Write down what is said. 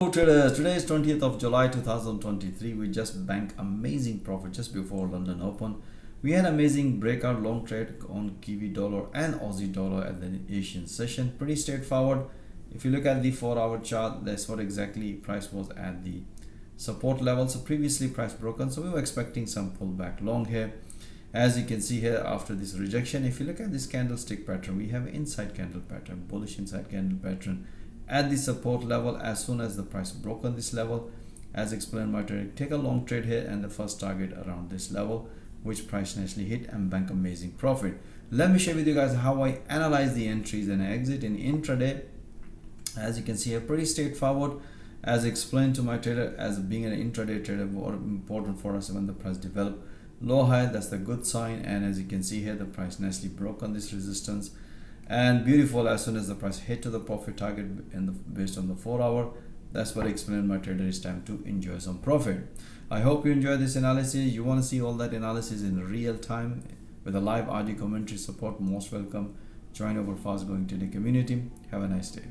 Hello traders, today is 20th of July 2023. We just banked amazing profit just before London Open. We had amazing breakout long trade on Kiwi dollar and Aussie dollar at the Asian session. Pretty straightforward. If you look at the 4-hour chart, that's what exactly price was at the support level. So previously price broken, so we were expecting some pullback long here. As you can see here, after this rejection, if you look at this candlestick pattern, we have inside candle pattern, bullish inside candle pattern at the support level. As soon as the price broke on this level, as explained by trade, take a long trade here and the first target around this level, which price nicely hit and bank amazing profit. Let me share with you guys how I analyze the entries and exit in intraday. As you can see here, pretty straightforward. As explained to my trader, as being an intraday trader, more important for us when the price develop low high, that's the good sign. And as you can see here, the price nicely broke on this resistance, and beautiful, as soon as the price hit to the profit target based on the 4-hour, that's what I explained my trader, it's time to enjoy some profit. I hope you enjoy this analysis. You want to see all that analysis in real time with a live audio commentary support, most welcome. Join our fast growing trading community. Have a nice day.